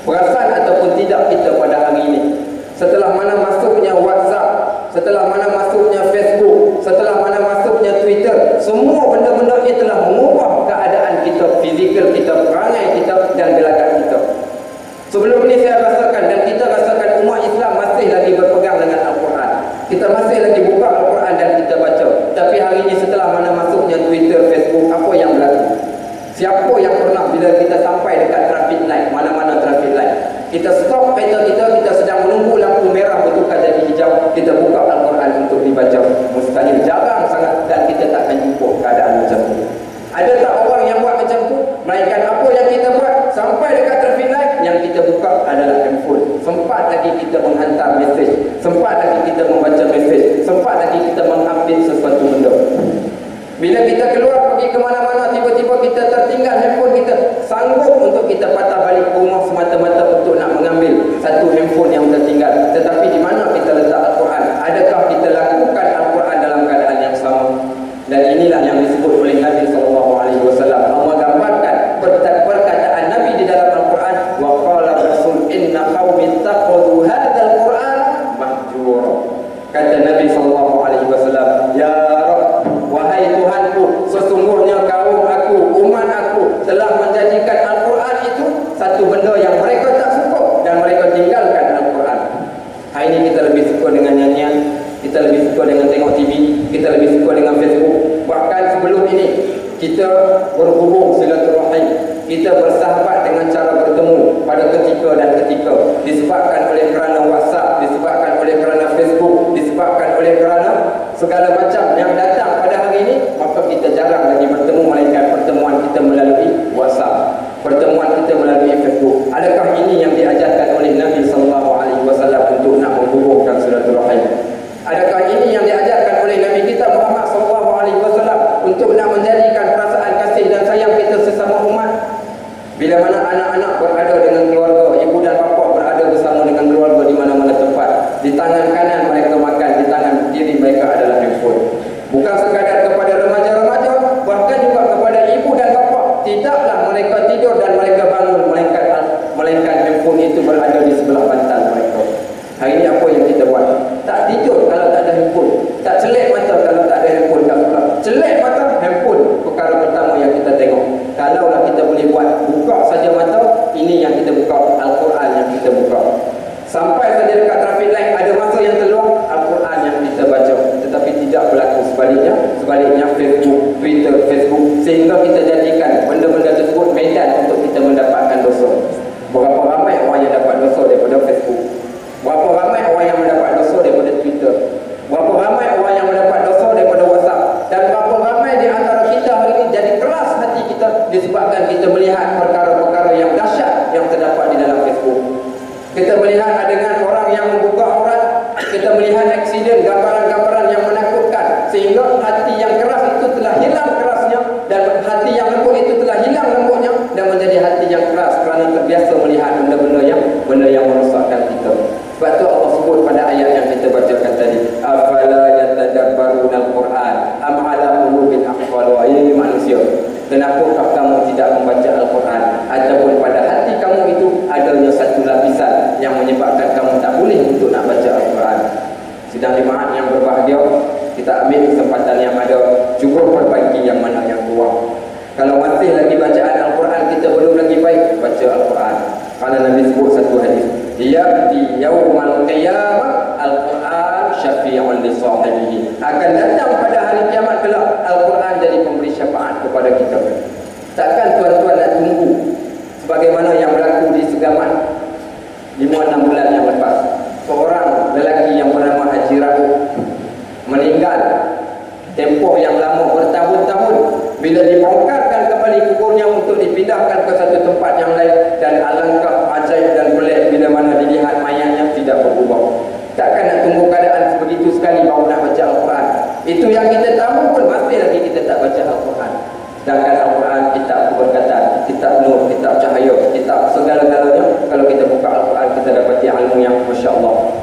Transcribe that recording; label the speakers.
Speaker 1: Perasan ataupun tidak kita pada hari ini, setelah mana masuknya WhatsApp, setelah mana masuknya Facebook, setelah mana masuknya Twitter, semua benda-benda ini telah mengubah keadaan kita, fizikal kita, perangai kita dan gelagat kita. Sebelum ini saya rasakan dan kita rasakan umat Islam masih lagi berpegang dengan Al-Quran. Kita masih lagi buka Al-Quran dan kita baca. Tapi hari ini setelah mana masuknya Twitter, Facebook, apa yang berlaku? Siapa yang pernah bila kita sampai dekat traffic light, mana-mana traffic light, kita stop kereta kita sedang menunggu lampu merah bertukar jadi hijau, kita buka Al-Quran untuk dibaca. Mustahil, jarang sangat, dan kita tak akan jumpa keadaan macam itu. Ada tak orang yang buat macam tu? Melainkan apa yang kita buat sampai dekat traffic light, yang kita buka adalah handphone. Sempat lagi kita menghantar mesej, sempat lagi kita membaca mesej, sempat lagi kita mengambil sesuatu benda. Bila kita keluar pergi ke mana-mana, tiba-tiba kita tertinggal handphone kita, sanggup untuk kita patah balik ke rumah semata-mata untuk nak mengambil satu handphone yang tertinggal. Tetapi di mana kita letak Al-Quran? Adakah kita lakukan Al-Quran dalam keadaan yang sama? Dan inilah yang disebut oleh Nabi SAW. Allah gambarkan perkataan Nabi di dalam Al-Quran, wa qala rasul inna qaumi ittakhadhu hadzal Qur'an mahjura. Kata Nabi SAW, ya Rabb, wahai Tuhanku, sesungguhnya kaum aku, umat aku telah menjadikan Al-Quran itu satu benda yang mereka tak suka dan mereka tinggalkan Al-Quran. Hari ini kita lebih suka dengan nyanyian, kita lebih suka dengan tengok TV, kita lebih suka dengan Facebook. Bahkan sebelum ini kita berhubung silaturahim, kita bersahabat dengan cara bertemu pada ketika dan ketika, disebabkan oleh kerana WhatsApp, disebabkan oleh kerana Facebook, disebabkan oleh kerana segala macam yang datang pada hari ini, maka kita jarang lagi bertemu, melainkan pertemuan kita melalui WhatsApp, pertemuan kita melalui Facebook. Adakah ini yang diajarkan oleh Nabi SAW untuk nak menghubungkan silaturahim? Adakah ini yang diajarkan oleh Nabi kita Muhammad SAW untuk nak menjadikan perasaan kasih dan sayang kita sesama umat? Bila mana anak-anak berada dengan keluarga, ibu dan bapa berada bersama dengan keluarga di mana-mana tempat, di tangan kanan mereka makan, di tangan kiri mereka adalah handphone. Bukan sekadar kepada remaja-remaja, bahkan juga kepada ibu dan bapa, tidaklah mereka tidur dan mereka bangun melainkan handphone itu berada di sebelah bantal mereka. Hari ini apa yang kita buat? Tak tidur kalau tak ada handphone, tak celek mata kalau tak ada handphone kat sebelah. Celek mata, handphone perkara pertama yang kita tengok. Kalaulah kita boleh buat, buka saja mata, ini yang kita buka, Al-Quran yang kita buka. Sampai saja dekat traffic light, ada masa yang terluang, Al-Quran yang kita baca. Tetapi tidak berlaku sebaliknya Facebook, Twitter, Facebook, sehingga kita jadikan benda-benda tersebut medan untuk kita mendapatkan dosa. Berapa ramai orang yang dapat dosa daripada Facebook? Berapa ramai orang yang mendapat dosa daripada Twitter? Berapa ramai orang yang mendapat dosa daripada WhatsApp? Dan berapa ramai di antara kita hari ini jadi keras hati kita disebabkan kita melihat perkara-perkara yang dahsyat yang terdapat di dalam Facebook. Kita melihat adegan orang yang membuka aurat, kita melihat aksiden, gambaran-gambaran yang menakutkan, sehingga hati yang keras itu telah hilang kerasnya, dan hati yang lembut itu telah hilang lembutnya, dan menjadi hati yang keras kerana terbiasa melihat benda-benda yang merosakkan kita. Sebab tu Allah sebut pada ayat yang kita bacakan tadi, afala yatadabbaruna al-Quran am ala qulubin aqfalha. Ini manusia, kenapakah kamu tidak membaca Al-Quran, ataupun pada hati kamu itu adanya satu lapisan yang menyebabkan kamu tak boleh untuk nak baca Al-Quran. Sidang jemaat yang berbahagia, kita ambil kesempatan yang ada, cuba perbaiki yang mana yang kurang. Kalau masih lagi bacaan Al-Quran kita belum lagi baik, baca Al-Quran. Kerana Nabi sebut satu hadis, ya'ti yaumal qiyamah Al-Quran syafi'un li sahibihi. Akan datang pada hari kiamat kelak, Al-Quran jadi pemberi syafaat kepada kita. Takkan tuan-tuan nak tunggu sebagaimana yang berlaku di Segamat 5-6 bulan yang lepas. Seorang lelaki yang bernama Haji Raub meninggal tempoh yang lama, bertahun-tahun. Bila dibongkarkan kembali kuburnya untuk dipindahkan ke satu tempat yang lain, dan alangkah ajaib dan pelik bila mana dilihat mayatnya tidak berubah. Takkan nak tunggu keadaan sebegitu sekali baru nak baca Al-Quran. Itu yang kita tahu pun masih lagi kita tak baca Al-Quran. Sedangkan Al-Quran kitab keberkatan, kitab nur, kitab cahaya, kitab segala-galanya. Kalau kita buka Al-Quran kita dapati ilmu yang Masya Allah.